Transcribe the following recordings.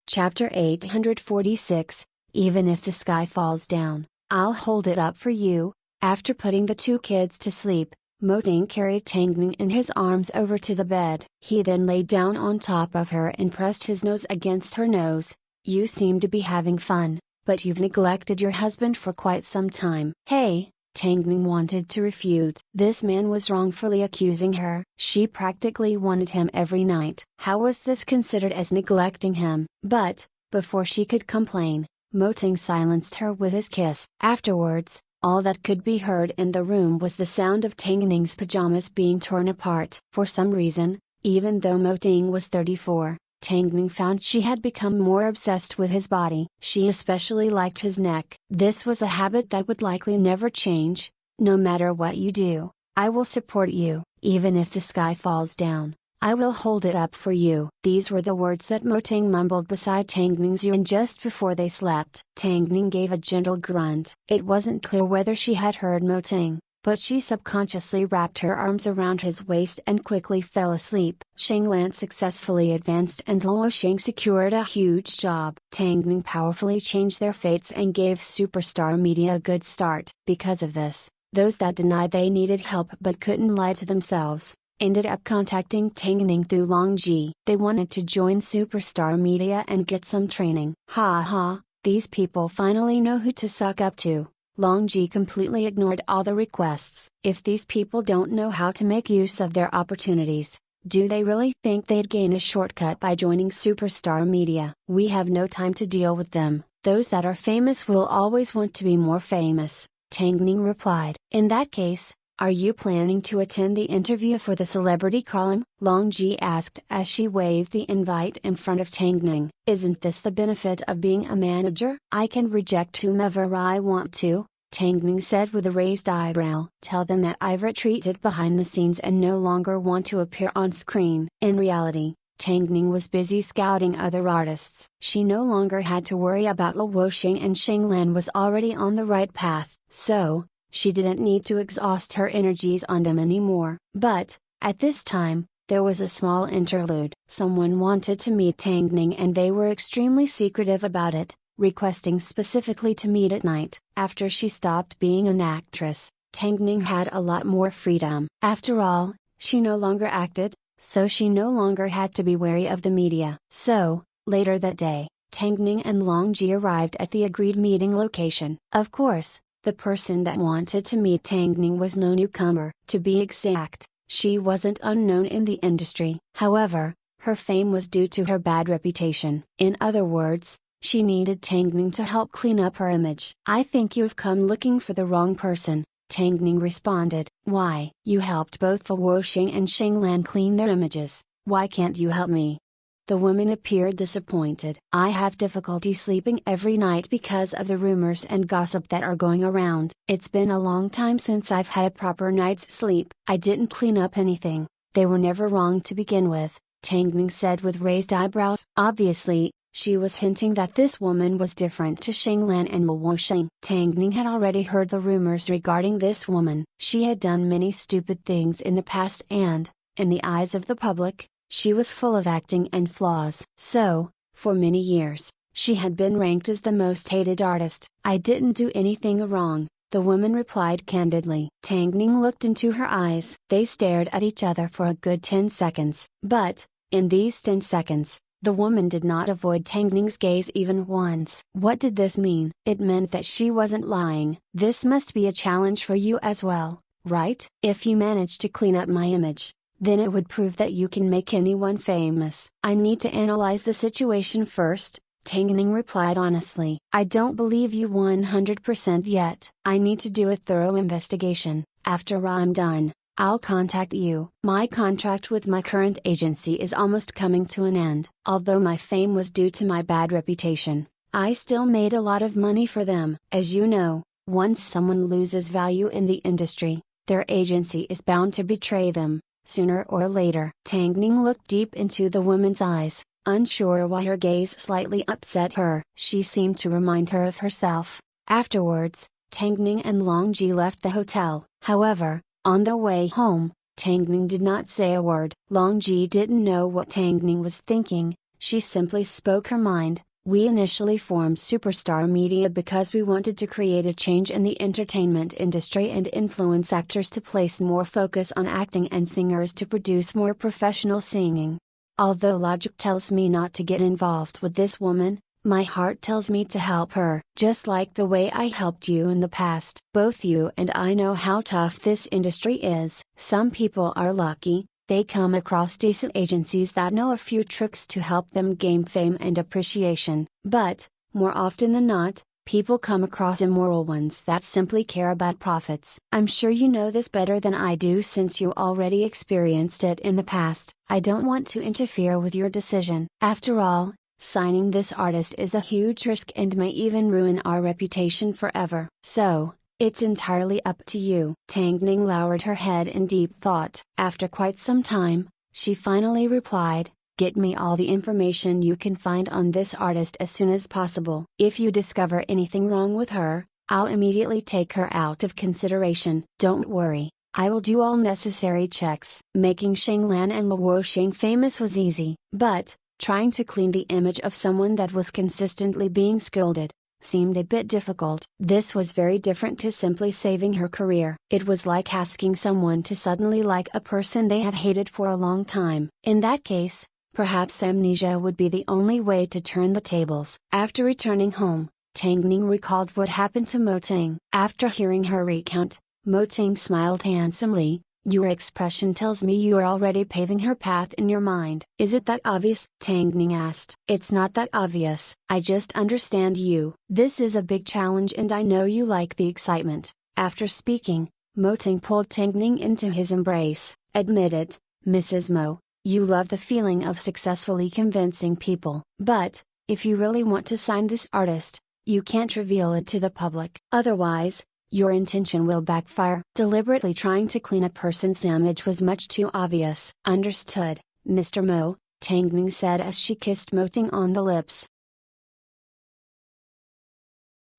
Chapter 846, Even if the sky falls down, I'll hold it up for you. After putting the two kids to sleep, Moting carried Tangning in his arms over to the bed. He then lay down on top of her and pressed his nose against her nose. You seem to be having fun, but you've neglected your husband for quite some time. Hey! Tangning wanted to refute. This man was wrongfully accusing her. She practically wanted him every night. How was this considered as neglecting him? But, before she could complain, Moting silenced her with his kiss. Afterwards, all that could be heard in the room was the sound of Tangning's pajamas being torn apart. For some reason, even though Moting was 34, Tangning found she had become more obsessed with his body. She especially liked his neck. This was a habit that would likely never change. No matter what you do, I will support you. Even if the sky falls down, I will hold it up for you. These were the words that Moting mumbled beside Tangning's ear just before they slept. Tangning gave a gentle grunt. It wasn't clear whether she had heard Moting, but she subconsciously wrapped her arms around his waist and quickly fell asleep. Xinglan successfully advanced and Luo Xing secured a huge job. Tangning powerfully changed their fates and gave Superstar Media a good start. Because of this, those that denied they needed help but couldn't lie to themselves, ended up contacting Tangning through Longji. They wanted to join Superstar Media and get some training. Ha ha, these people finally know who to suck up to. Longji completely ignored all the requests. If these people don't know how to make use of their opportunities, do they really think they'd gain a shortcut by joining Superstar Media? We have no time to deal with them. Those that are famous will always want to be more famous, Tangning replied. In that case, are you planning to attend the interview for the celebrity column? Longji asked as she waved the invite in front of Tangning. Isn't this the benefit of being a manager? I can reject whomever I want to, Tangning said with a raised eyebrow. Tell them that I've retreated behind the scenes and no longer want to appear on screen. In reality, Tangning was busy scouting other artists. She no longer had to worry about Luo Xing, and Xinglan was already on the right path, so she didn't need to exhaust her energies on them anymore. But, at this time, there was a small interlude. Someone wanted to meet Tangning and they were extremely secretive about it, requesting specifically to meet at night. After she stopped being an actress, Tangning had a lot more freedom. After all, she no longer acted, so she no longer had to be wary of the media. So, later that day, Tangning and Longji arrived at the agreed meeting location. Of course, the person that wanted to meet Tangning was no newcomer. To be exact, she wasn't unknown in the industry. However, her fame was due to her bad reputation. In other words, she needed Tangning to help clean up her image. I think you've come looking for the wrong person, Tangning responded. Why? You helped both Luo Xing and Xinglan clean their images. Why can't you help me? The woman appeared disappointed. I have difficulty sleeping every night because of the rumors and gossip that are going around. It's been a long time since I've had a proper night's sleep. I didn't clean up anything. They were never wrong to begin with, Tangning said with raised eyebrows. Obviously, she was hinting that this woman was different to Xinglan and Luo Xing. Tangning had already heard the rumors regarding this woman. She had done many stupid things in the past and, in the eyes of the public, she was full of acting and flaws. So, for many years, she had been ranked as the most hated artist. I didn't do anything wrong, the woman replied candidly. Tangning looked into her eyes. They stared at each other for a good 10 seconds. But, in these 10 seconds, the woman did not avoid Tangning's gaze even once. What did this mean? It meant that she wasn't lying. This must be a challenge for you as well, right? If you manage to clean up my image, then it would prove that you can make anyone famous. I need to analyze the situation first, Tangning replied honestly. I don't believe you 100% yet. I need to do a thorough investigation. After I'm done, I'll contact you. My contract with my current agency is almost coming to an end. Although my fame was due to my bad reputation, I still made a lot of money for them. As you know, once someone loses value in the industry, their agency is bound to betray them, sooner or later. Tangning looked deep into the woman's eyes, unsure why her gaze slightly upset her. She seemed to remind her of herself. Afterwards, Tangning and Longji left the hotel. However, on the way home, Tangning did not say a word. Longji didn't know what Tangning was thinking, She simply spoke her mind. We initially formed Superstar Media because we wanted to create a change in the entertainment industry and influence actors to place more focus on acting and singers to produce more professional singing. Although logic tells me not to get involved with this woman, my heart tells me to help her. Just like the way I helped you in the past. Both you and I know how tough this industry is. Some people are lucky. They come across decent agencies that know a few tricks to help them gain fame and appreciation. But, more often than not, people come across immoral ones that simply care about profits. I'm sure you know this better than I do since you already experienced it in the past. I don't want to interfere with your decision. After all, signing this artist is a huge risk and may even ruin our reputation forever. So, it's entirely up to you. Tang Ning lowered her head in deep thought. After quite some time, she finally replied, "Get me all the information you can find on this artist as soon as possible. If you discover anything wrong with her, I'll immediately take her out of consideration. Don't worry, I will do all necessary checks." Making Shanglan and Luo Sheng famous was easy, but trying to clean the image of someone that was consistently being scolded seemed a bit difficult. This was very different to simply saving her career. It was like asking someone to suddenly like a person they had hated for a long time. In that case, perhaps amnesia would be the only way to turn the tables. After returning home, Tang Ning recalled what happened to Mo Ting. After hearing her recount, Mo Ting smiled handsomely. "Your expression tells me you are already paving her path in your mind." "Is it that obvious?" Tang Ning asked. "It's not that obvious. I just understand you. This is a big challenge and I know you like the excitement." After speaking, Mo Ting pulled Tang Ning into his embrace. "Admit it, Mrs. Mo, you love the feeling of successfully convincing people. But, if you really want to sign this artist, you can't reveal it to the public. Otherwise, your intention will backfire." Deliberately trying to clean a person's image was much too obvious. "Understood, Mr. Mo," Tang Ning said as she kissed Mo Ting on the lips.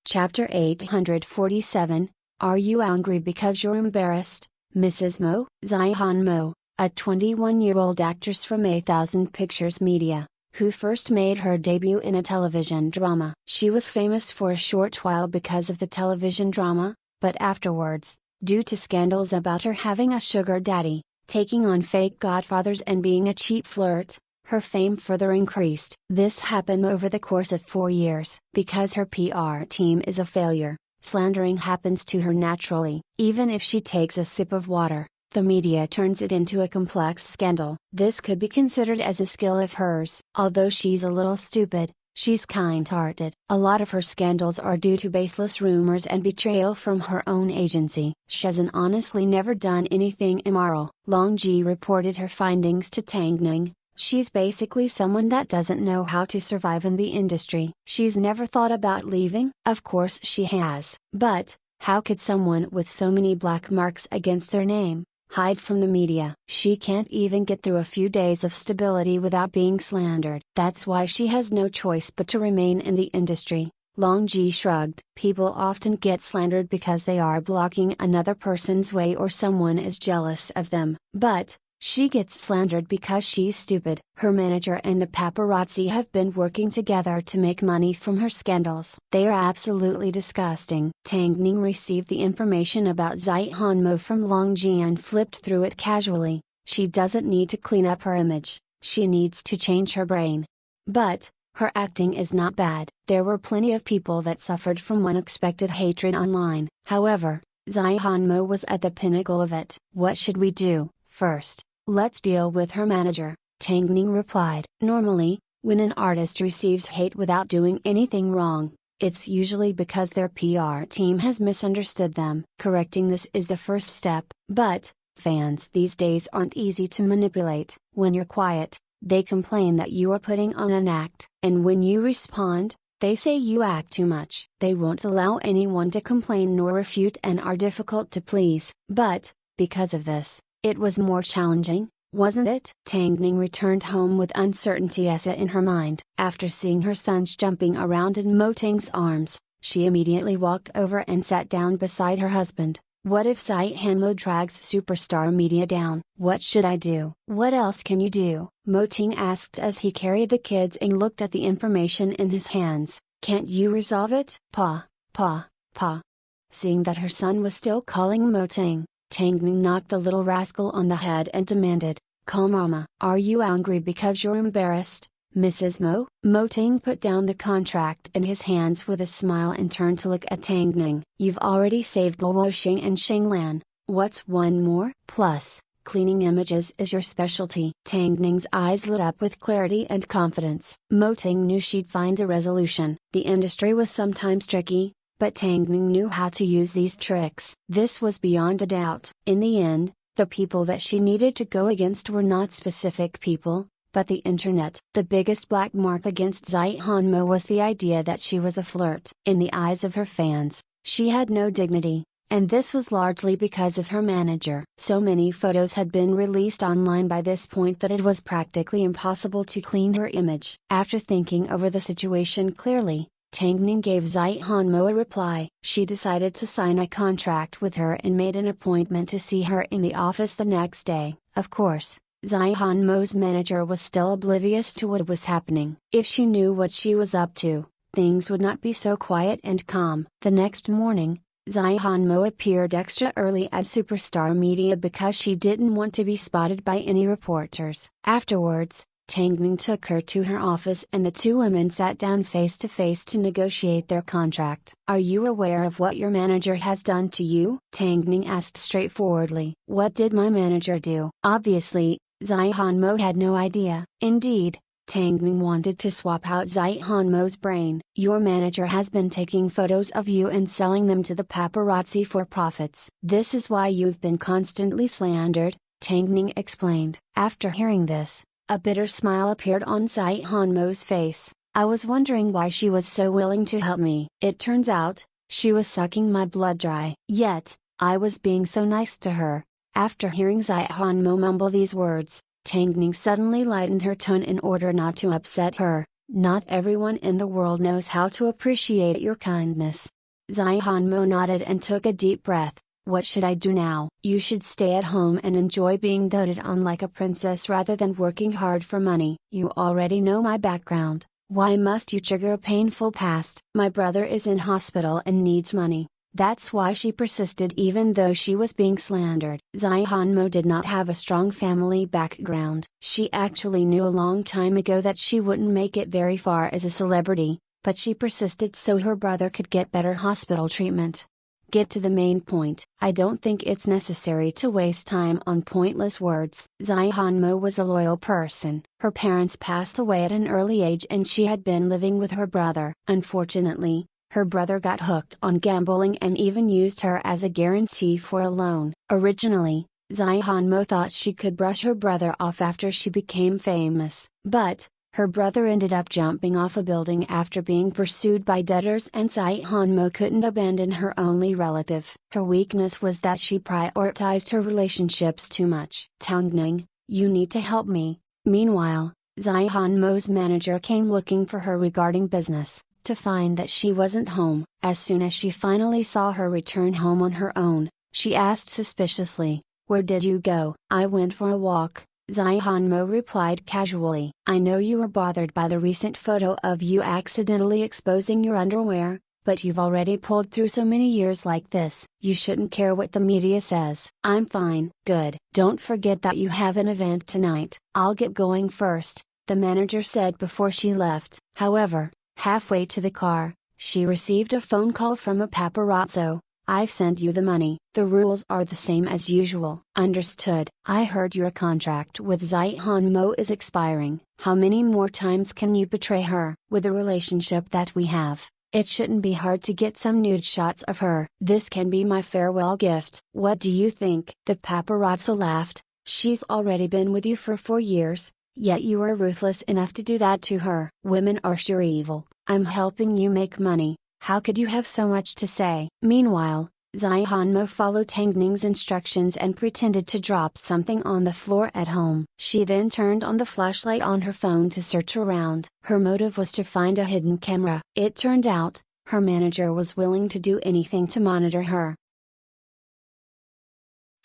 Chapter 847, Are You Angry Because You're Embarrassed, Mrs. Mo? Zihan Mo, a 21-year-old actress from 1000 Pictures Media, who first made her debut in a television drama. She was famous for a short while because of the television drama, but afterwards, due to scandals about her having a sugar daddy, taking on fake godfathers and being a cheap flirt, her fame further increased. This happened over the course of 4 years. Because her PR team is a failure, slandering happens to her naturally. Even if she takes a sip of water, the media turns it into a complex scandal. This could be considered as a skill of hers. Although she's a little stupid, she's kind-hearted. A lot of her scandals are due to baseless rumors and betrayal from her own agency. She hasn't honestly never done anything immoral. Long Ji reported her findings to Tang Ning. She's basically someone that doesn't know how to survive in the industry. She's never thought about leaving? Of course she has. But, how could someone with so many black marks against their name hide from the media? She can't even get through a few days of stability without being slandered. That's why she has no choice but to remain in the industry. Long Ji shrugged. People often get slandered because they are blocking another person's way or someone is jealous of them. But, she gets slandered because she's stupid. Her manager and the paparazzi have been working together to make money from her scandals. They are absolutely disgusting. Tang Ning received the information about Zihan Mo from Long Ji and flipped through it casually. She doesn't need to clean up her image, she needs to change her brain. But, her acting is not bad. There were plenty of people that suffered from unexpected hatred online. However, Zihan Mo was at the pinnacle of it. What should we do? First, let's deal with her manager, Tang Ning replied. Normally, when an artist receives hate without doing anything wrong, it's usually because their PR team has misunderstood them. Correcting this is the first step. But, fans these days aren't easy to manipulate. When you're quiet, they complain that you are putting on an act. And when you respond, they say you act too much. They won't allow anyone to complain nor refute and are difficult to please. But, because of this, it was more challenging, wasn't it? Tang Ning returned home with uncertainty in her mind. After seeing her sons jumping around in Mo Ting's arms, she immediately walked over and sat down beside her husband. What if Zai Hanmo drags superstar media down? What should I do? What else can you do? Mo Ting asked as he carried the kids and looked at the information in his hands. Can't you resolve it? Pa, pa, pa. Seeing that her son was still calling Mo Ting, Tang Ning knocked the little rascal on the head and demanded, "Call Mama." "Are you angry because you're embarrassed, Mrs. Mo?" Mo Ting put down the contract in his hands with a smile and turned to look at Tang Ning. "You've already saved Luo Xing and Xing Lan, what's one more? Plus, cleaning images is your specialty." Tang Ning's eyes lit up with clarity and confidence. Mo Ting knew she'd find a resolution. The industry was sometimes tricky, but Tang Ning knew how to use these tricks. This was beyond a doubt. In the end, the people that she needed to go against were not specific people, but the internet. The biggest black mark against Zai Hanmo was the idea that she was a flirt. In the eyes of her fans, she had no dignity, and this was largely because of her manager. So many photos had been released online by this point that it was practically impossible to clean her image. After thinking over the situation clearly, Tang Ning gave Zai Hanmo a reply. She decided to sign a contract with her and made an appointment to see her in the office the next day. Of course, Zai Hanmo's manager was still oblivious to what was happening. If she knew what she was up to, things would not be so quiet and calm. The next morning, Zai Hanmo appeared extra early at Superstar Media because she didn't want to be spotted by any reporters. Afterwards, Tang Ning took her to her office and the two women sat down face to face to negotiate their contract. "Are you aware of what your manager has done to you?" Tang Ning asked straightforwardly. "What did my manager do?" Obviously, Zai Hanmo had no idea. Indeed, Tang Ning wanted to swap out Zai Hanmo's brain. "Your manager has been taking photos of you and selling them to the paparazzi for profits. This is why you've been constantly slandered," Tang Ning explained. After hearing this, a bitter smile appeared on Zai Hanmo's face. "I was wondering why she was so willing to help me. It turns out, she was sucking my blood dry. Yet, I was being so nice to her." After hearing Zai Hanmo mumble these words, Tang Ning suddenly lightened her tone in order not to upset her. "Not everyone in the world knows how to appreciate your kindness." Zai Hanmo nodded and took a deep breath. "What should I do now?" "You should stay at home and enjoy being doted on like a princess rather than working hard for money." "You already know my background, why must you trigger a painful past?" "My brother is in hospital and needs money." That's why she persisted even though she was being slandered. Zai Hanmo did not have a strong family background. She actually knew a long time ago that she wouldn't make it very far as a celebrity, but she persisted so her brother could get better hospital treatment. "Get to the main point." "I don't think it's necessary to waste time on pointless words." Zai Hanmo was a loyal person. Her parents passed away at an early age and she had been living with her brother. Unfortunately, her brother got hooked on gambling and even used her as a guarantee for a loan. Originally, Zai Hanmo thought she could brush her brother off after she became famous. But, her brother ended up jumping off a building after being pursued by debtors and Zai Hanmo couldn't abandon her only relative. Her weakness was that she prioritized her relationships too much. "Tang Ning, you need to help me." Meanwhile, Zai Hanmo's manager came looking for her regarding business, to find that she wasn't home. As soon as she finally saw her return home on her own, she asked suspiciously, "Where did you go?" "I went for a walk," Zai Hanmo replied casually. "I know you were bothered by the recent photo of you accidentally exposing your underwear, but you've already pulled through so many years like this. You shouldn't care what the media says." "I'm fine." "Good. Don't forget that you have an event tonight." "I'll get going first," the manager said before she left. However, halfway to the car, she received a phone call from a paparazzo. "I've sent you the money." "The rules are the same as usual." "Understood." "I heard your contract with Zai Hanmo is expiring." "How many more times can you betray her?" "With the relationship that we have, it shouldn't be hard to get some nude shots of her." "This can be my farewell gift." "What do you think?" The paparazzo laughed. "She's already been with you for 4 years. Yet you were ruthless enough to do that to her." "Women are sure evil." "I'm helping you make money. How could you have so much to say?" Meanwhile, Zai Hanmo followed Tang Ning's instructions and pretended to drop something on the floor at home. She then turned on the flashlight on her phone to search around. Her motive was to find a hidden camera. It turned out, her manager was willing to do anything to monitor her.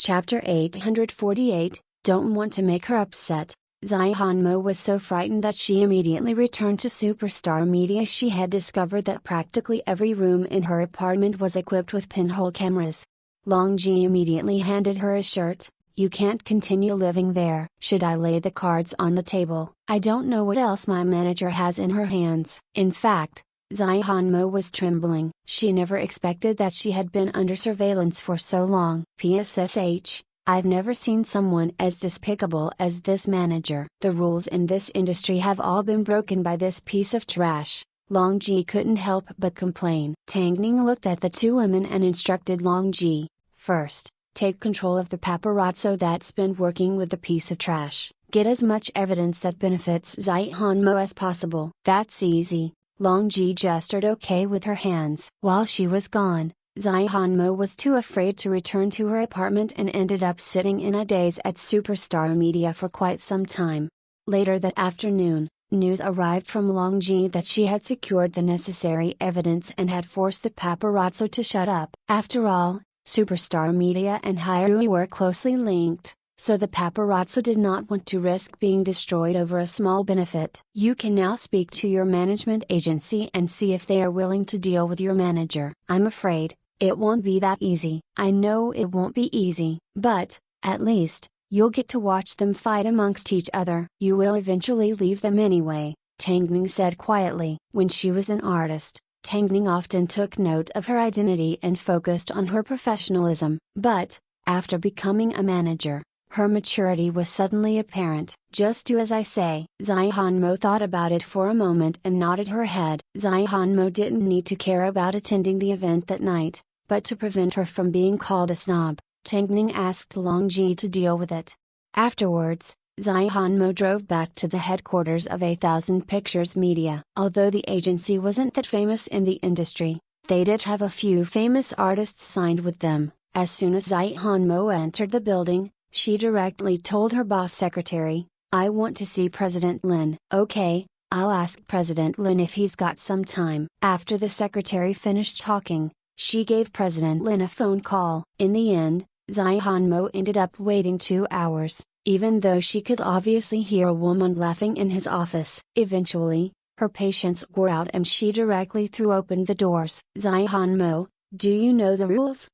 Chapter 848, Don't Want to Make Her Upset. Zihanmo was so frightened that she immediately returned to Superstar Media. She had discovered that practically every room in her apartment was equipped with pinhole cameras. Longji immediately handed her a shirt. You can't continue living there. Should I lay the cards on the table? I don't know what else my manager has in her hands. In fact, Zihanmo was trembling. She never expected that she had been under surveillance for so long. PSSH, I've never seen someone as despicable as this manager. The rules in this industry have all been broken by this piece of trash. Longji couldn't help but complain. Tangning looked at the two women and instructed Longji, first, take control of the paparazzo that's been working with the piece of trash. Get as much evidence that benefits Zihanmo as possible. That's easy. Longji gestured okay with her hands. While she was gone, Zihanmo was too afraid to return to her apartment and ended up sitting in a daze at Superstar Media for quite some time. Later that afternoon, news arrived from Longji that she had secured the necessary evidence and had forced the paparazzo to shut up. After all, Superstar Media and Hairui were closely linked, so the paparazzo did not want to risk being destroyed over a small benefit. You can now speak to your management agency and see if they are willing to deal with your manager. I'm afraid, it won't be that easy. I know it won't be easy, but, at least, you'll get to watch them fight amongst each other. You will eventually leave them anyway, Tangning said quietly. When she was an artist, Tangning often took note of her identity and focused on her professionalism. But, after becoming a manager, her maturity was suddenly apparent. Just do as I say. Zihanmo thought about it for a moment and nodded her head. Zihanmo didn't need to care about attending the event that night, but to prevent her from being called a snob, Tangning asked Longji to deal with it. Afterwards, Zihanmo drove back to the headquarters of 1000 Pictures Media. Although the agency wasn't that famous in the industry, they did have a few famous artists signed with them. As soon as Zihanmo entered the building, she directly told her boss secretary, I want to see President Lin. Okay, I'll ask President Lin if he's got some time. After the secretary finished talking, she gave President Lin a phone call. In the end, Zihanmo ended up waiting 2 hours, even though she could obviously hear a woman laughing in his office. Eventually, her patience wore out and she directly threw open the doors. Zihanmo, do you know the rules?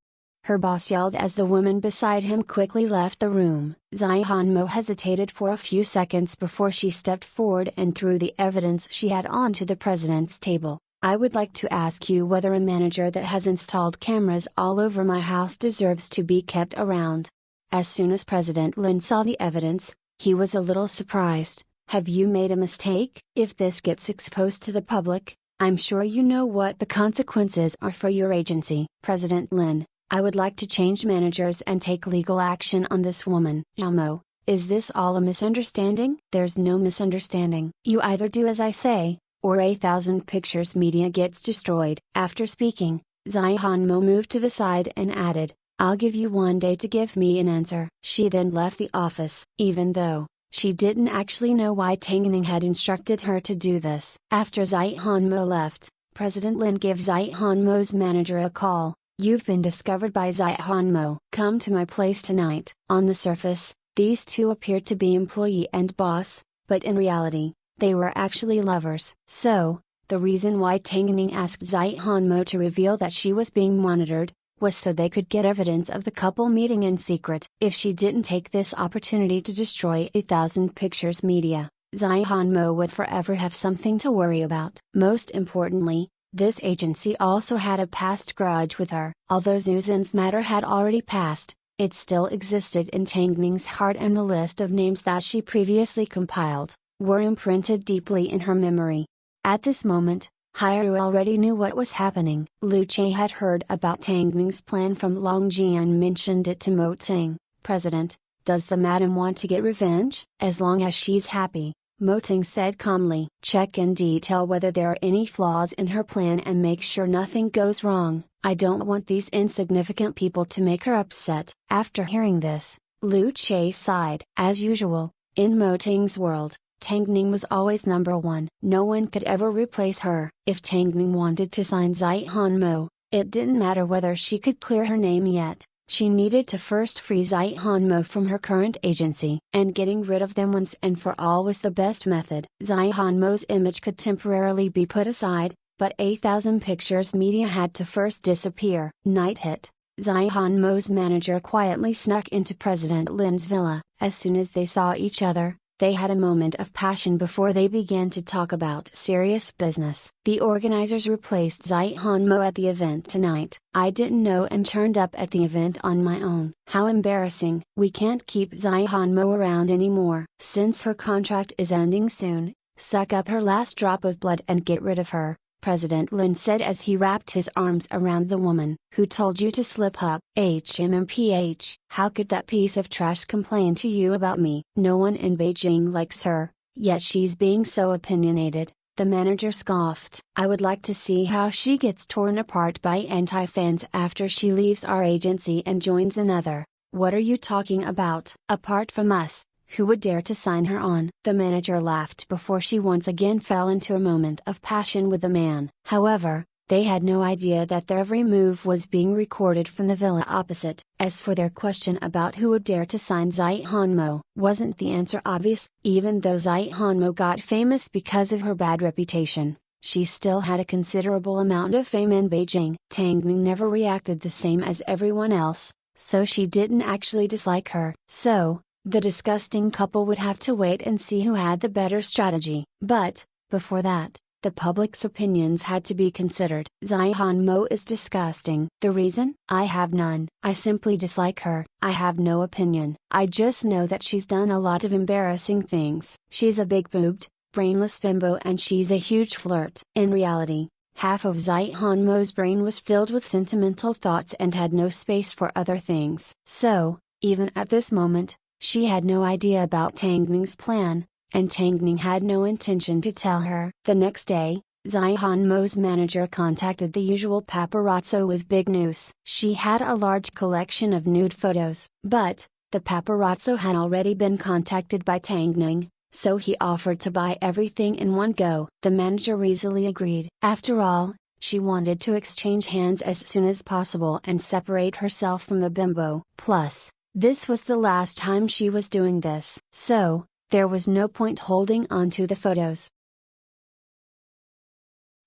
Her boss yelled as the woman beside him quickly left the room. Zihanmo hesitated for a few seconds before she stepped forward and threw the evidence she had onto the president's table. I would like to ask you whether a manager that has installed cameras all over my house deserves to be kept around. As soon as President Lin saw the evidence, he was a little surprised. Have you made a mistake? If this gets exposed to the public, I'm sure you know what the consequences are for your agency. President Lin, I would like to change managers and take legal action on this woman. Xiaomo, is this all a misunderstanding? There's no misunderstanding. You either do as I say, or 1000 Pictures Media gets destroyed. After speaking, Zihanmo moved to the side and added, I'll give you 1 day to give me an answer. She then left the office. Even though she didn't actually know why Tangning had instructed her to do this. After Zihanmo left, President Lin gave Zihanmo's manager a call. You've been discovered by Zihanmo. Come to my place tonight. On the surface, these two appeared to be employee and boss, but in reality, they were actually lovers. So, the reason why Tangning asked Zihanmo to reveal that she was being monitored, was so they could get evidence of the couple meeting in secret. If she didn't take this opportunity to destroy 1000 Pictures Media, Zihanmo would forever have something to worry about. Most importantly, this agency also had a past grudge with her. Although Zuzan's matter had already passed, it still existed in Tangning's heart, and the list of names that she previously compiled were imprinted deeply in her memory. At this moment, Hayaru already knew what was happening. Lu Che had heard about Tangning's plan from Longji and mentioned it to Mo Ting. President, does the madam want to get revenge? As long as she's happy, Mo Ting said calmly. Check in detail whether there are any flaws in her plan and make sure nothing goes wrong. I don't want these insignificant people to make her upset. After hearing this, Lu Che sighed. As usual, in Mo Ting's world, Tangning was always number one. No one could ever replace her. If Tangning wanted to sign Zihanmo, it didn't matter whether she could clear her name yet. She needed to first free Zai Hanmo from her current agency, and getting rid of them once and for all was the best method. Zai Hanmo's image could temporarily be put aside, but 8,000 Pictures Media had to first disappear. Night hit. Zai Hanmo's manager quietly snuck into President Lin's villa. As soon as they saw each other, they had a moment of passion before they began to talk about serious business. The organizers replaced Zai Hanmo at the event tonight. I didn't know and turned up at the event on my own. How embarrassing. We can't keep Zai Hanmo around anymore. Since her contract is ending soon, suck up her last drop of blood and get rid of her, President Lin said as he wrapped his arms around the woman. Who told you to slip up? HMMPH. How could that piece of trash complain to you about me? No one in Beijing likes her, yet she's being so opinionated, the manager scoffed. I would like to see how she gets torn apart by anti-fans after she leaves our agency and joins another. What are you talking about? Apart from us, who would dare to sign her on? The manager laughed before she once again fell into a moment of passion with the man. However, they had no idea that their every move was being recorded from the villa opposite. As for their question about who would dare to sign Zai Hanmo, wasn't the answer obvious? Even though Zai Hanmo got famous because of her bad reputation, she still had a considerable amount of fame in Beijing. Tang Ning never reacted the same as everyone else, so she didn't actually dislike her. So, the disgusting couple would have to wait and see who had the better strategy. But, before that, the public's opinions had to be considered. Zai Hanmo is disgusting. The reason? I have none. I simply dislike her. I have no opinion. I just know that she's done a lot of embarrassing things. She's a big-boobed, brainless bimbo and she's a huge flirt. In reality, half of Zai Hanmo's brain was filled with sentimental thoughts and had no space for other things. So, even at this moment, she had no idea about Tang Ning's plan, and Tang Ning had no intention to tell her. The next day, Zai Hanmo's manager contacted the usual paparazzo with big news. She had a large collection of nude photos, but the paparazzo had already been contacted by Tang Ning, so he offered to buy everything in one go. The manager easily agreed. After all, she wanted to exchange hands as soon as possible and separate herself from the bimbo. Plus, this was the last time she was doing this, so there was no point holding on to the photos.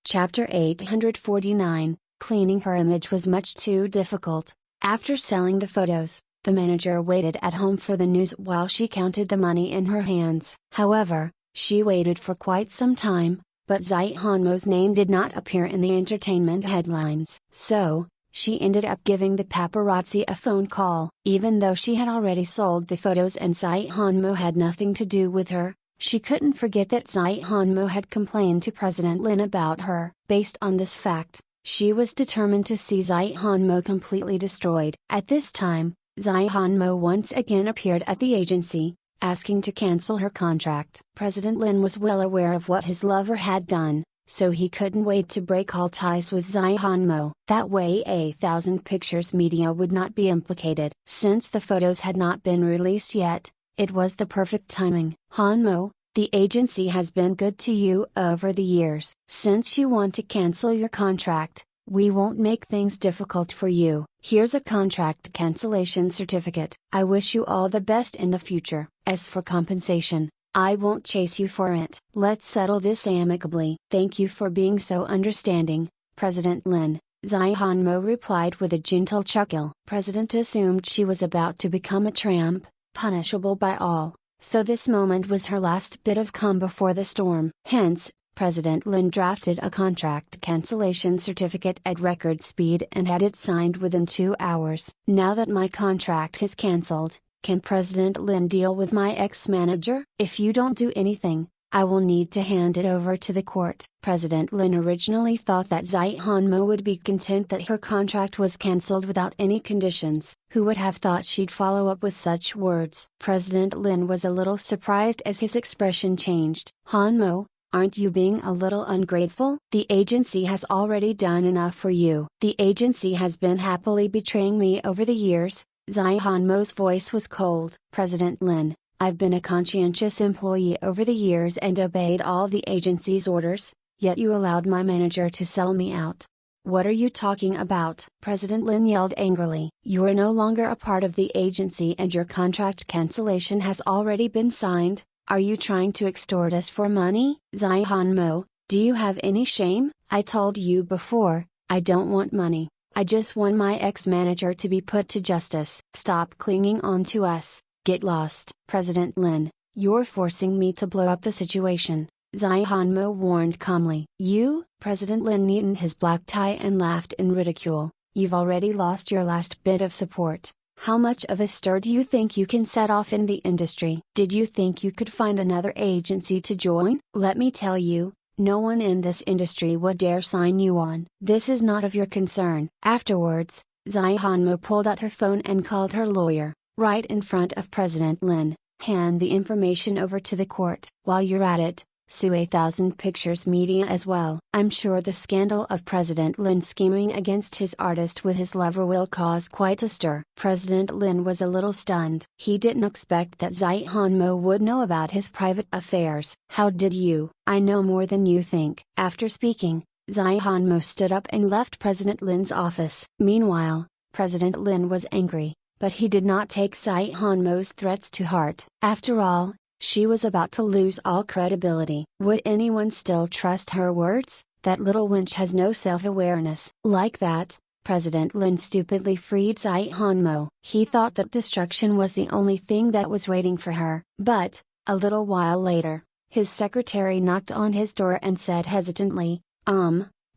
Chapter 849, Cleaning her image was much too difficult. After selling the photos, the manager waited at home for the news while she counted the money in her hands. However, she waited for quite some time, but Zai Hanmo's name did not appear in the entertainment headlines. So, she ended up giving the paparazzi a phone call. Even though she had already sold the photos and Zai Hanmo had nothing to do with her, she couldn't forget that Zai Hanmo had complained to President Lin about her. Based on this fact, she was determined to see Zai Hanmo completely destroyed. At this time, Zai Hanmo once again appeared at the agency, asking to cancel her contract. President Lin was well aware of what his lover had done, so he couldn't wait to break all ties with Zai Hanmo. That way 8,000 Pictures Media would not be implicated. Since the photos had not been released yet, it was the perfect timing. Hanmo, the agency has been good to you over the years. Since you want to cancel your contract, we won't make things difficult for you. Here's a contract cancellation certificate. I wish you all the best in the future. As for compensation, I won't chase you for it. Let's settle this amicably. Thank you for being so understanding, President Lin, Zai Hanmo replied with a gentle chuckle. President assumed she was about to become a tramp, punishable by all, so this moment was her last bit of calm before the storm. Hence, President Lin drafted a contract cancellation certificate at record speed and had it signed within 2 hours. Now that my contract is cancelled, can President Lin deal with my ex-manager? If you don't do anything, I will need to hand it over to the court. President Lin originally thought that Zai Hanmo would be content that her contract was cancelled without any conditions. Who would have thought she'd follow up with such words? President Lin was a little surprised as his expression changed. Hanmo, aren't you being a little ungrateful? The agency has already done enough for you. The agency has been happily betraying me over the years. Zai Hanmo's voice was cold. President Lin, I've been a conscientious employee over the years and obeyed all the agency's orders, yet you allowed my manager to sell me out. What are you talking about? President Lin yelled angrily. You are no longer a part of the agency and your contract cancellation has already been signed. Are you trying to extort us for money? Zai Hanmo, do you have any shame? I told you before, I don't want money. I just want my ex-manager to be put to justice. Stop clinging on to us. Get lost. President Lin, you're forcing me to blow up the situation, Zai Hanmo warned calmly. You? President Lin neatened his black tie and laughed in ridicule. You've already lost your last bit of support. How much of a stir do you think you can set off in the industry? Did you think you could find another agency to join? Let me tell you, no one in this industry would dare sign you on. This is not of your concern. Afterwards, Zai Hanmo pulled out her phone and called her lawyer, right in front of President Lin. Hand the information over to the court. While you're at it, sue 1,000 Pictures Media as well. I'm sure the scandal of President Lin scheming against his artist with his lover will cause quite a stir. President Lin was a little stunned. He didn't expect that Zai Hanmo would know about his private affairs. How did you? I know more than you think. After speaking, Zai Hanmo stood up and left President Lin's office. Meanwhile, President Lin was angry, but he did not take Zai Hanmo's threats to heart. After all, she was about to lose all credibility. Would anyone still trust her words? That little wench has no self-awareness. Like that, President Lin stupidly freed Zai Hanmo. He thought that destruction was the only thing that was waiting for her. But, a little while later, his secretary knocked on his door and said hesitantly,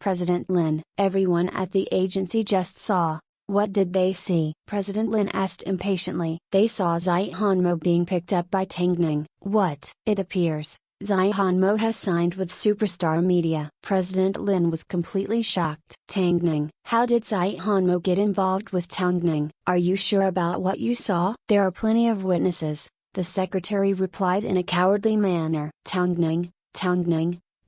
President Lin. Everyone at the agency just saw. What did they see? President Lin asked impatiently. They saw Zai Hanmo being picked up by Tangning. What? It appears, Zai Hanmo has signed with Superstar Media. President Lin was completely shocked. Tangning. How did Zai Hanmo get involved with Tangning? Are you sure about what you saw? There are plenty of witnesses, the secretary replied in a cowardly manner. Tangning,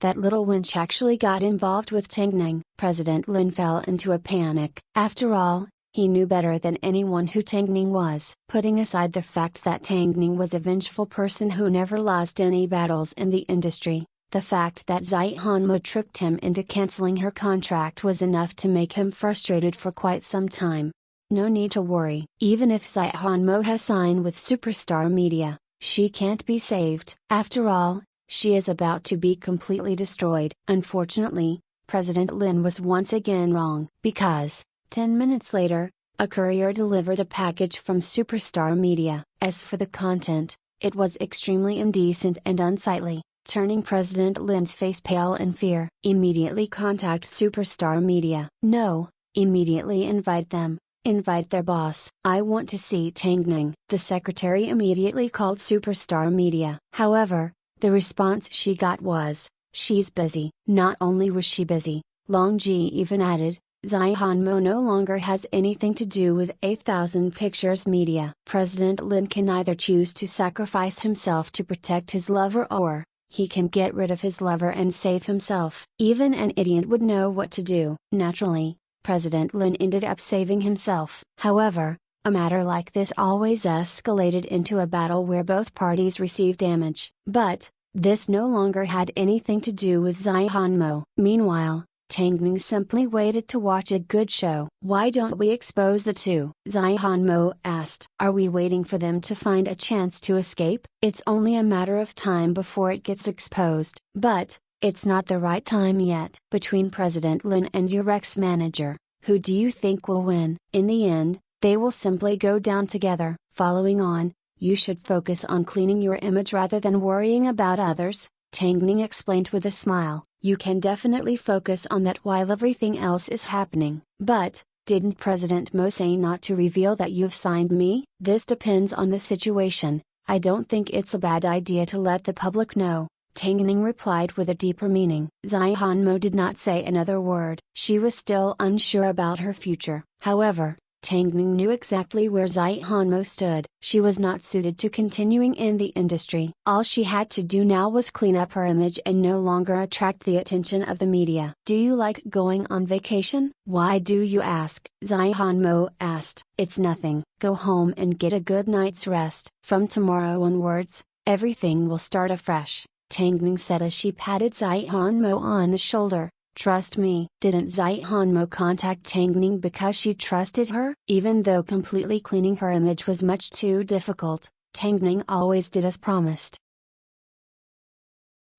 that little wench actually got involved with Tangning. President Lin fell into a panic. After all, he knew better than anyone who Tangning was. Putting aside the fact that Tangning was a vengeful person who never lost any battles in the industry, the fact that Zai Hanmo tricked him into canceling her contract was enough to make him frustrated for quite some time. No need to worry. Even if Zai Hanmo has signed with Superstar Media, she can't be saved. After all, she is about to be completely destroyed. Unfortunately, President Lin was once again wrong. Because, 10 minutes later, a courier delivered a package from Superstar Media. As for the content, it was extremely indecent and unsightly, turning President Lin's face pale in fear. Immediately contact Superstar Media. No, immediately invite them. Invite their boss. I want to see Tangning. The secretary immediately called Superstar Media. However, the response she got was, she's busy. Not only was she busy, Long Ji even added, Zai Hanmo no longer has anything to do with 1,000 Pictures Media. President Lin can either choose to sacrifice himself to protect his lover or, he can get rid of his lover and save himself. Even an idiot would know what to do. Naturally, President Lin ended up saving himself. However, a matter like this always escalated into a battle where both parties received damage. But, this no longer had anything to do with Zai Hanmo. Meanwhile, Tangning simply waited to watch a good show. Why don't we expose the two? Zai Hanmo asked. Are we waiting for them to find a chance to escape? It's only a matter of time before it gets exposed. But, it's not the right time yet. Between President Lin and your ex-manager, who do you think will win? In the end, they will simply go down together. Following on, you should focus on cleaning your image rather than worrying about others, Tangning explained with a smile. You can definitely focus on that while everything else is happening. But, didn't President Mo say not to reveal that you've signed me? This depends on the situation. I don't think it's a bad idea to let the public know, Tangning replied with a deeper meaning. Zai Hanmo did not say another word. She was still unsure about her future. However, Tangning knew exactly where Zai Hanmo stood. She was not suited to continuing in the industry. All she had to do now was clean up her image and no longer attract the attention of the media. Do you like going on vacation? Why do you ask? Zai Hanmo asked. It's nothing. Go home and get a good night's rest. From tomorrow onwards, everything will start afresh, Tangning said as she patted Zai Hanmo on the shoulder, Trust me. Didn't Zai Hanmo contact Tangning because she trusted her? Even though completely cleaning her image was much too difficult, Tangning always did as promised.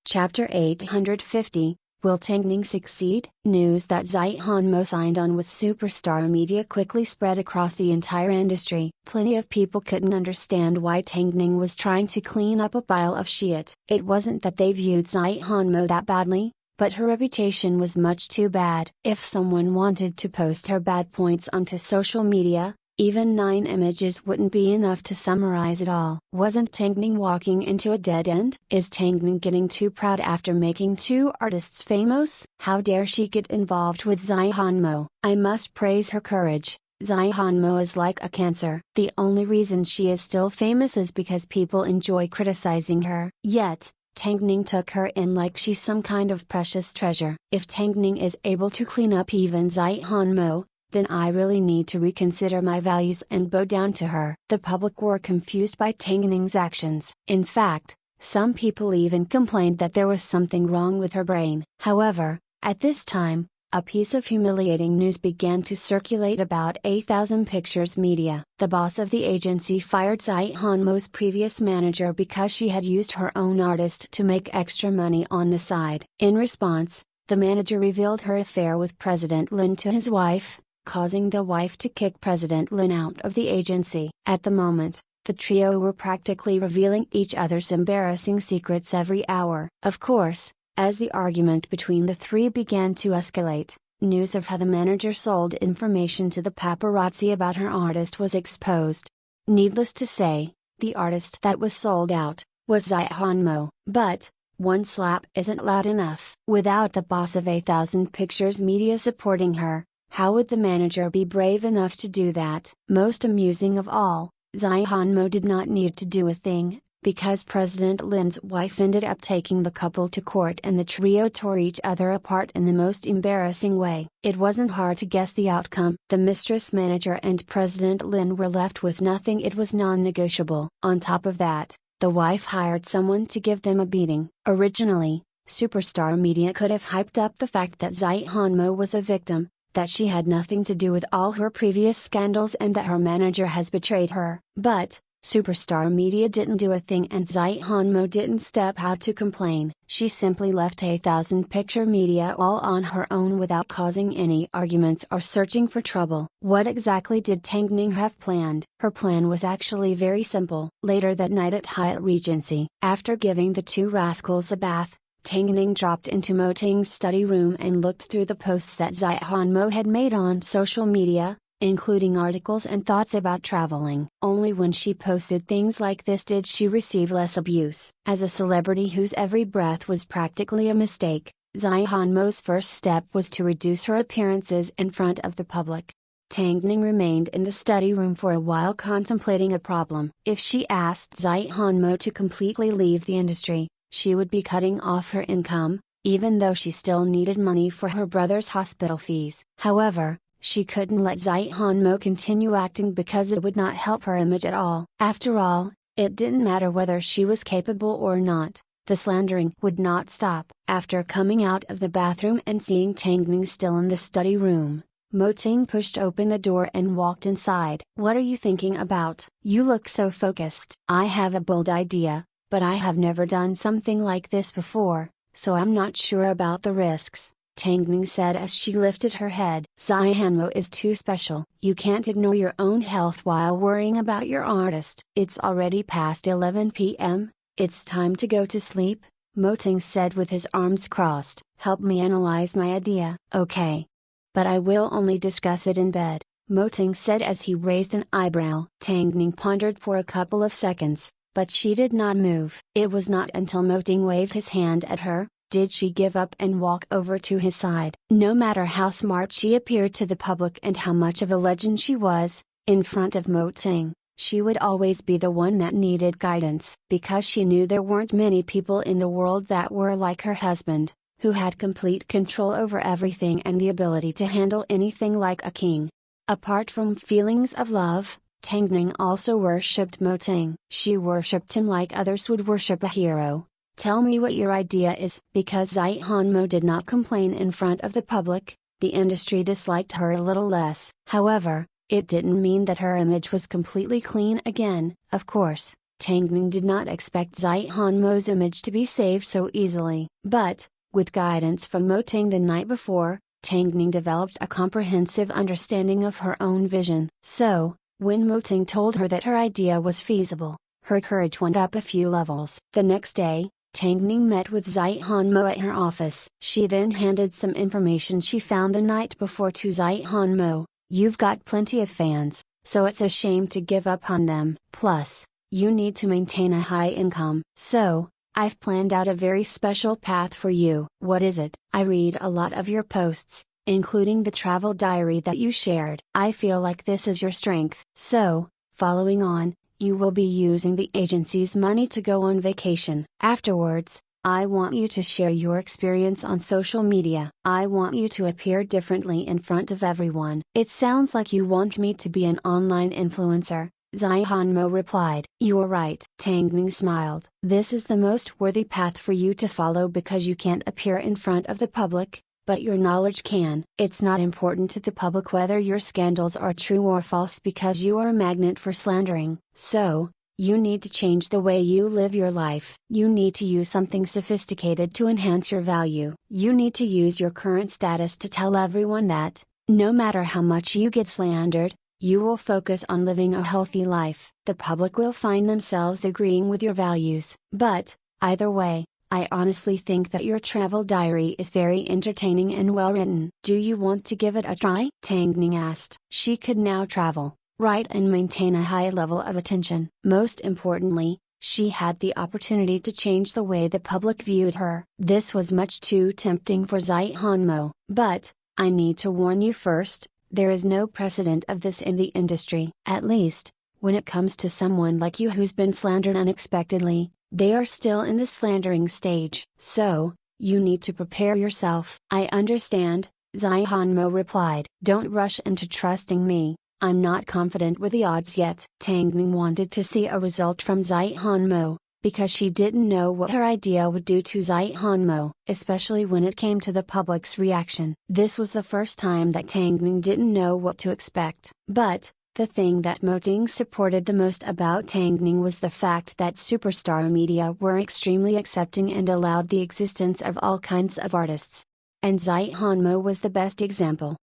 Chapter 850, Will Tangning succeed? News that Zai Hanmo signed on with Superstar Media quickly spread across the entire industry. Plenty of people couldn't understand why Tangning was trying to clean up a pile of shit. It wasn't that they viewed Zai Hanmo that badly, but her reputation was much too bad. If someone wanted to post her bad points onto social media, even 9 images wouldn't be enough to summarize it all. Wasn't Tangning walking into a dead end? Is Tangning getting too proud after making 2 artists famous? How dare she get involved with Zai Hanmo? I must praise her courage. Zai Hanmo is like a cancer. The only reason she is still famous is because people enjoy criticizing her. Yet, Tangning took her in like she's some kind of precious treasure. If Tangning is able to clean up even Zai Hanmo, then I really need to reconsider my values and bow down to her. The public were confused by Tangning's actions. In fact, some people even complained that there was something wrong with her brain. However, at this time, a piece of humiliating news began to circulate about 8,000 Pictures Media. The boss of the agency fired Zai Hanmo's previous manager because she had used her own artist to make extra money on the side. In response, the manager revealed her affair with President Lin to his wife, causing the wife to kick President Lin out of the agency. At the moment, the trio were practically revealing each other's embarrassing secrets every hour. Of course, as the argument between the 3 began to escalate, news of how the manager sold information to the paparazzi about her artist was exposed. Needless to say, the artist that was sold out was Zai Hanmo. But one slap isn't loud enough. Without the boss of 8,000 Pictures Media supporting her, how would the manager be brave enough to do that? Most amusing of all, Zai Hanmo did not need to do a thing, because President Lin's wife ended up taking the couple to court and the trio tore each other apart in the most embarrassing way. It wasn't hard to guess the outcome. The mistress manager and President Lin were left with nothing. It was non-negotiable. On top of that, the wife hired someone to give them a beating. Originally, Superstar Media could have hyped up the fact that Zai Hanmo was a victim, that she had nothing to do with all her previous scandals and that her manager has betrayed her. But, Superstar Media didn't do a thing and Zai Hanmo didn't step out to complain. She simply left 8,000 Picture Media all on her own without causing any arguments or searching for trouble. What exactly did Tangning have planned? Her plan was actually very simple. Later that night at Hyatt Regency, after giving the 2 rascals a bath, Tangning dropped into Mo Ting's study room and looked through the posts that Zai Hanmo had made on social media, including articles and thoughts about traveling. Only when she posted things like this did she receive less abuse. As a celebrity whose every breath was practically a mistake, Zai Hanmo's first step was to reduce her appearances in front of the public. Tangning remained in the study room for a while contemplating a problem. If she asked Zai Hanmo to completely leave the industry, she would be cutting off her income, even though she still needed money for her brother's hospital fees. However, she couldn't let Zai Hanmo continue acting because it would not help her image at all. After all, it didn't matter whether she was capable or not, the slandering would not stop. After coming out of the bathroom and seeing Tangning still in the study room, Mo Ting pushed open the door and walked inside. "What are you thinking about? You look so focused." "I have a bold idea, but I have never done something like this before, so I'm not sure about the risks," Tangning said as she lifted her head. "Zai Hanmo is too special. You can't ignore your own health while worrying about your artist." "It's already past 11 p.m., it's time to go to sleep," Mo Ting said with his arms crossed. "Help me analyze my idea." "Okay. But I will only discuss it in bed," Mo Ting said as he raised an eyebrow. Tangning pondered for a couple of seconds, but she did not move. It was not until Mo Ting waved his hand at her, did she give up and walk over to his side. No matter how smart she appeared to the public and how much of a legend she was, in front of Mo Ting, she would always be the one that needed guidance. Because she knew there weren't many people in the world that were like her husband, who had complete control over everything and the ability to handle anything like a king. Apart from feelings of love, Tangning also worshipped Mo Ting. She worshipped him like others would worship a hero. Tell me what your idea is. Because Zai Hanmo did not complain in front of the public, the industry disliked her a little less. However, it didn't mean that her image was completely clean again. Of course, Tangning did not expect Zai Hanmo's image to be saved so easily. But, with guidance from Mo Ting the night before, Tangning developed a comprehensive understanding of her own vision. So, when Mo Ting told her that her idea was feasible, her courage went up a few levels. The next day, Tangning met with Zai Hanmo at her office. She then handed some information she found the night before to Zai Hanmo. You've got plenty of fans, so it's a shame to give up on them. Plus, you need to maintain a high income. So, I've planned out a very special path for you. What is it? I read a lot of your posts, including the travel diary that you shared. I feel like this is your strength. So, following on, you will be using the agency's money to go on vacation. Afterwards, I want you to share your experience on social media. I want you to appear differently in front of everyone. It sounds like you want me to be an online influencer, Zai Hanmo replied. You're right. Tangning smiled. This is the most worthy path for you to follow because you can't appear in front of the public, but your knowledge can. It's not important to the public whether your scandals are true or false because you are a magnet for slandering. So, you need to change the way you live your life. You need to use something sophisticated to enhance your value. You need to use your current status to tell everyone that, no matter how much you get slandered, you will focus on living a healthy life. The public will find themselves agreeing with your values. But, either way, I honestly think that your travel diary is very entertaining and well written. Do you want to give it a try? Tangning asked. She could now travel, write and maintain a high level of attention. Most importantly, she had the opportunity to change the way the public viewed her. This was much too tempting for Zai Hanmo. But, I need to warn you first, there is no precedent of this in the industry. At least, when it comes to someone like you who's been slandered unexpectedly, they are still in the slandering stage. So, you need to prepare yourself. I understand, Zai Hanmo replied. Don't rush into trusting me. I'm not confident with the odds yet. Tangning wanted to see a result from Zai Hanmo, because she didn't know what her idea would do to Zai Hanmo, especially when it came to the public's reaction. This was the first time that Tangning didn't know what to expect. But, the thing that Mo Ting supported the most about Tangning was the fact that superstar media were extremely accepting and allowed the existence of all kinds of artists. And Zai Hanmo was the best example.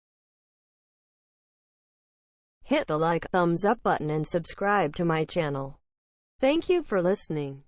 Hit the like, thumbs up button and subscribe to my channel. Thank you for listening.